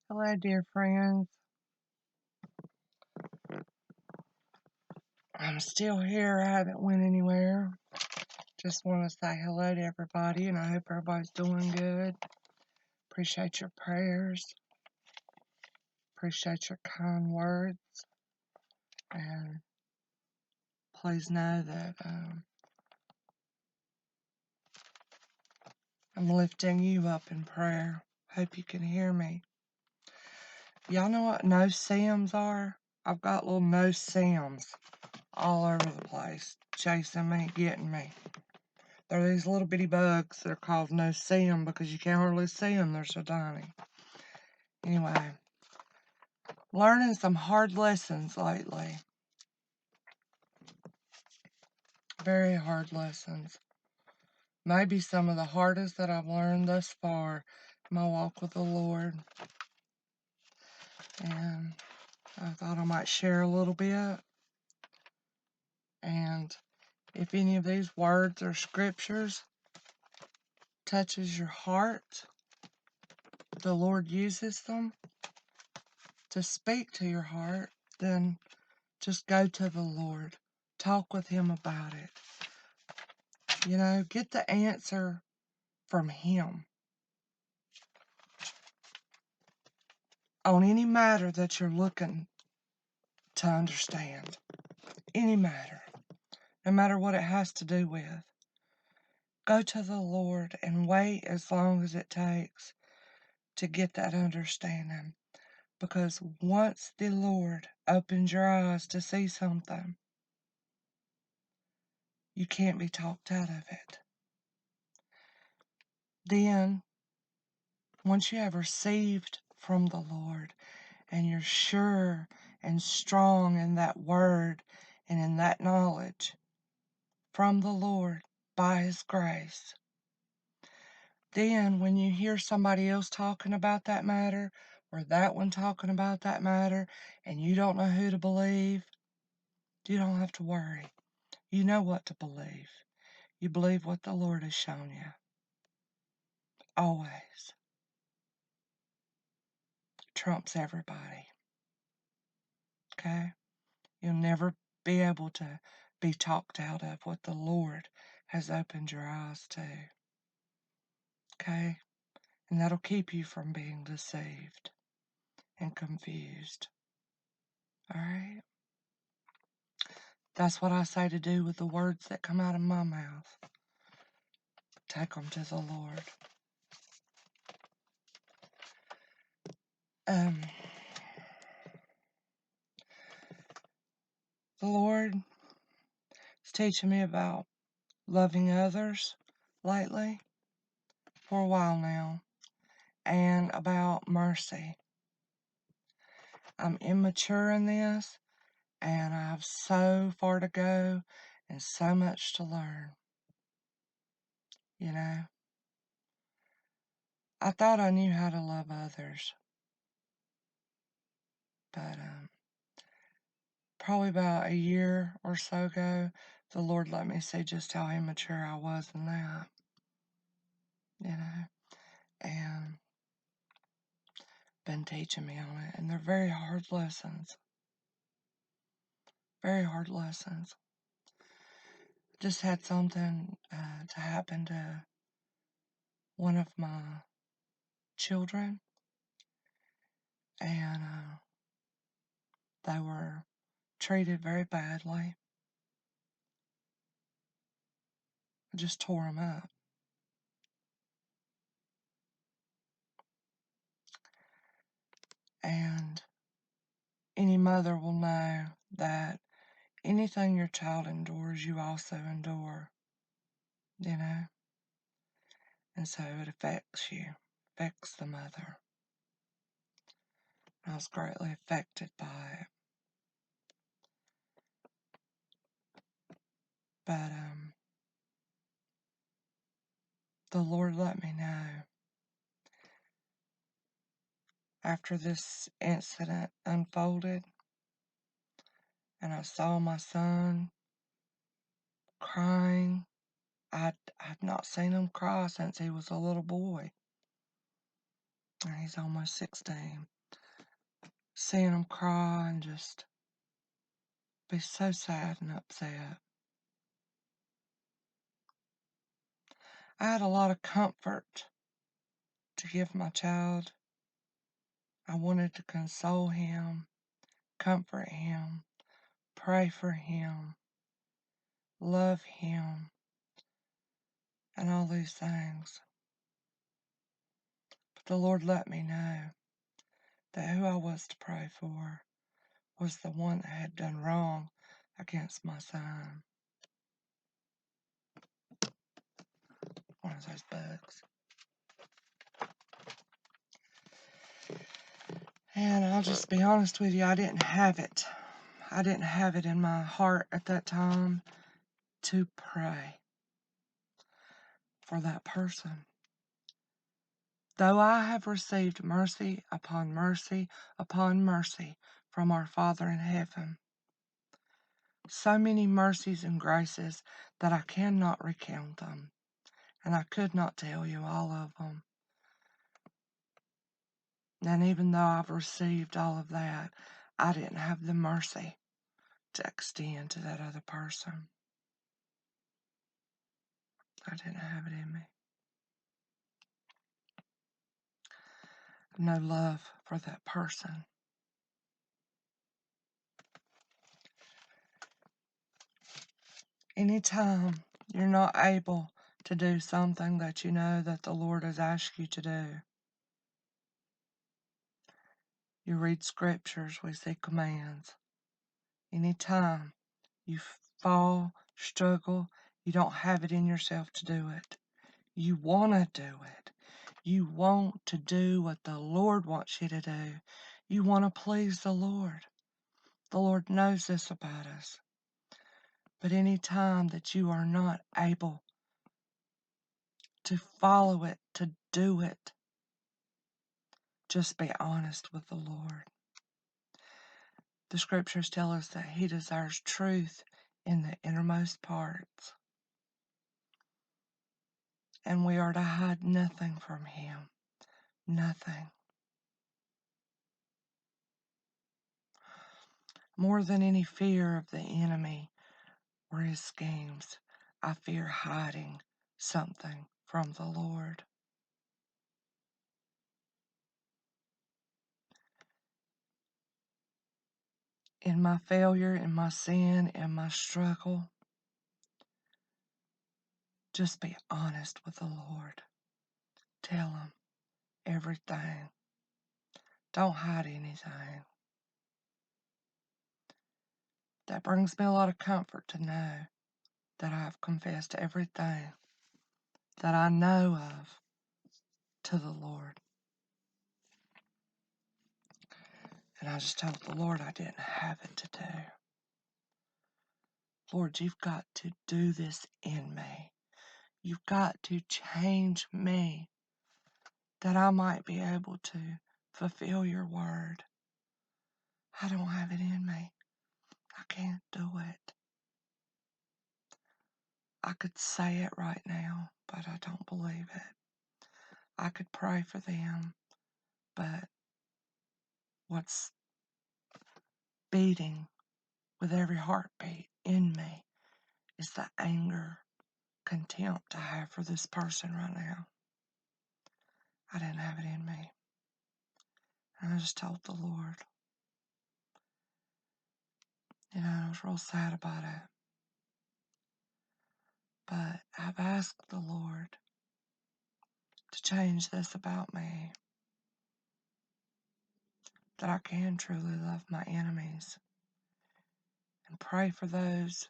Hello, dear friends. I'm still here. I haven't went anywhere. Just want to say hello to everybody, and I hope everybody's doing good. Appreciate your prayers. Appreciate your kind words. And please know that I'm lifting you up in prayer. Hope you can hear me. Y'all know what no-see-ums are? I've got little no-see-ums all over the place, chasing me, getting me. They're these little bitty bugs. They're called no-see-um because you can't hardly see them. They're so tiny. Anyway, learning some hard lessons lately. Very hard lessons. Maybe some of the hardest that I've learned thus far in my walk with the Lord. And I thought I might share a little bit. And if any of these words or scriptures touches your heart, the Lord uses them to speak to your heart, then just go to the Lord. Talk with Him about it. You know, get the answer from Him on any matter that you're looking to understand. Any matter, no matter what it has to do with. Go to the Lord and wait as long as it takes to get that understanding. Because once the Lord opens your eyes to see something, you can't be talked out of it. Then, once you have received from the Lord and you're sure and strong in that word and in that knowledge from the Lord by His grace, then when you hear somebody else talking about that matter or that one talking about that matter and you don't know who to believe, you don't have to worry. You know what to believe. You believe what the Lord has shown you. Always. Trumps everybody. Okay? You'll never be able to be talked out of what the Lord has opened your eyes to. Okay? And that'll keep you from being deceived and confused. Alright? That's what I say to do with the words that come out of my mouth. Take them to the Lord. The Lord is teaching me about loving others lately for a while now, and about mercy. I'm immature in this, and I have so far to go and so much to learn. You know, I thought I knew how to love others, but probably about a year or so ago, the Lord let me see just how immature I was in that, you know, and been teaching me on it, and they're very hard lessons. Very hard lessons. Just had something to happen to one of my children, and they were treated very badly. I just tore them up. And any mother will know that anything your child endures, you also endure, you know? And so it affects you, affects the mother. I was greatly affected by it. But the Lord let me know after this incident unfolded, and I saw my son crying. I'd not seen him cry since he was a little boy. and he's almost 16. Seeing him cry and just be so sad and upset. I had a lot of comfort to give my child. I wanted to console him, comfort him, pray for him, love him, and all these things. But the Lord let me know that who I was to pray for was the one that had done wrong against my son. One of those bugs. And I'll just be honest with you, I didn't have it. I didn't have it in my heart at that time to pray for that person. Though I have received mercy upon mercy upon mercy from our Father in heaven, so many mercies and graces that I cannot recount them, and I could not tell you all of them. And even though I've received all of that, I didn't have the mercy to extend to that other person. I didn't have it in me. No love for that person. Anytime you're not able to do something that you know that the Lord has asked you to do, you read scriptures, we see commands. Anytime you fall, struggle, you don't have it in yourself to do it. You want to do it. You want to do what the Lord wants you to do. You want to please the Lord. The Lord knows this about us. But any time that you are not able to follow it, to do it, just be honest with the Lord. The scriptures tell us that He desires truth in the innermost parts. And we are to hide nothing from Him. Nothing. More than any fear of the enemy or his schemes, I fear hiding something from the Lord. In my failure, in my sin, in my struggle, just be honest with the Lord. Tell Him everything. Don't hide anything. That brings me a lot of comfort to know that I've confessed everything that I know of to the Lord. And I just told the Lord I didn't have it to do. Lord, you've got to do this in me. You've got to change me that I might be able to fulfill your word. I don't have it in me. I can't do it. I could say it right now, but I don't believe it. I could pray for them, but what's beating with every heartbeat in me is the anger, contempt I have for this person right now. I didn't have it in me. And I just told the Lord. I was real sad about it. But I've asked the Lord to change this about me. That I can truly love my enemies and pray for those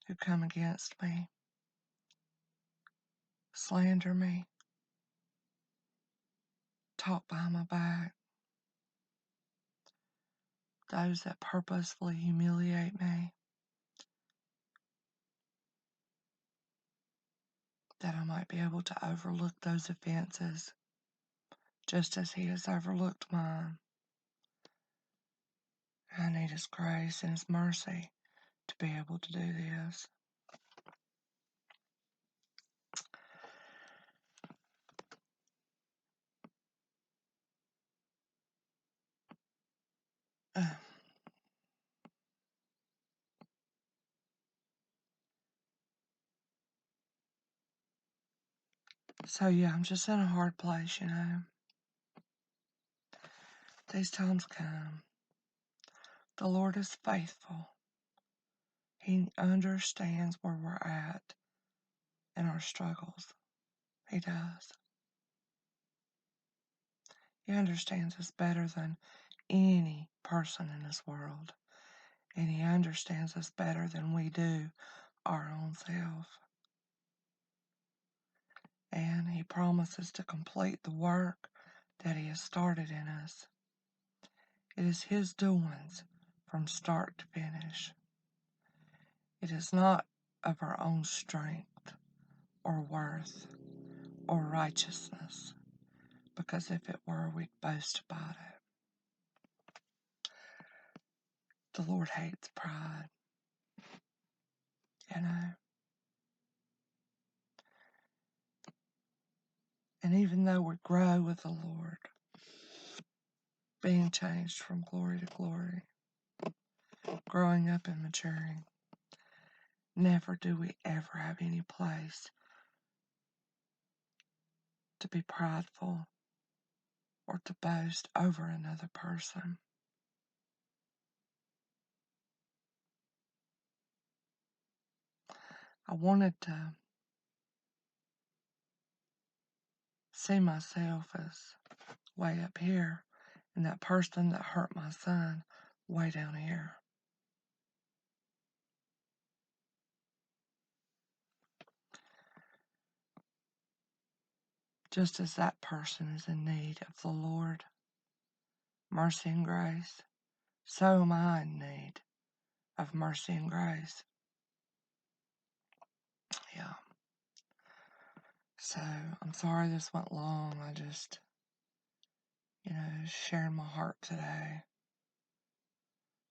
who come against me, slander me, talk behind my back, those that purposefully humiliate me, that I might be able to overlook those offenses just as He has overlooked mine. I need His grace and His mercy to be able to do this. So yeah, I'm just in a hard place, you know. These times come. The Lord is faithful. He understands where we're at in our struggles. He does. He understands us better than any person in this world. And He understands us better than we do our own self. And He promises to complete the work that He has started in us. It is His doings from start to finish. It is not of our own strength or worth or righteousness, because if it were, we'd boast about it. The Lord hates pride, you know. And even though we grow with the Lord, being changed from glory to glory, growing up and maturing, never do we ever have any place to be prideful or to boast over another person. I wanted to see myself as way up here and that person that hurt my son way down here. Just as that person is in need of the Lord, mercy and grace, so am I in need of mercy and grace. Yeah. So, I'm sorry this went long. I just, sharing my heart today.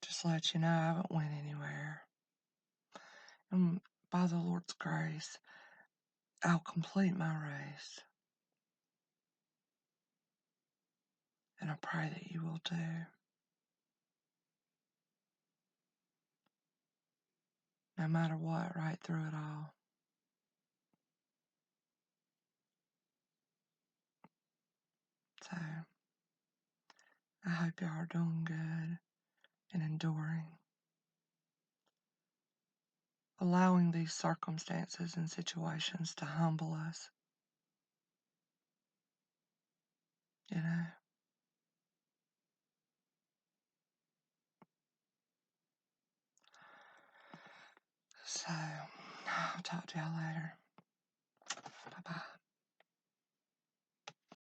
Just to let you know I haven't went anywhere. And by the Lord's grace, I'll complete my race. And I pray that you will too. No matter what, right through it all. So, I hope you are doing good and enduring. Allowing these circumstances and situations to humble us. You know? So, I'll talk to y'all later.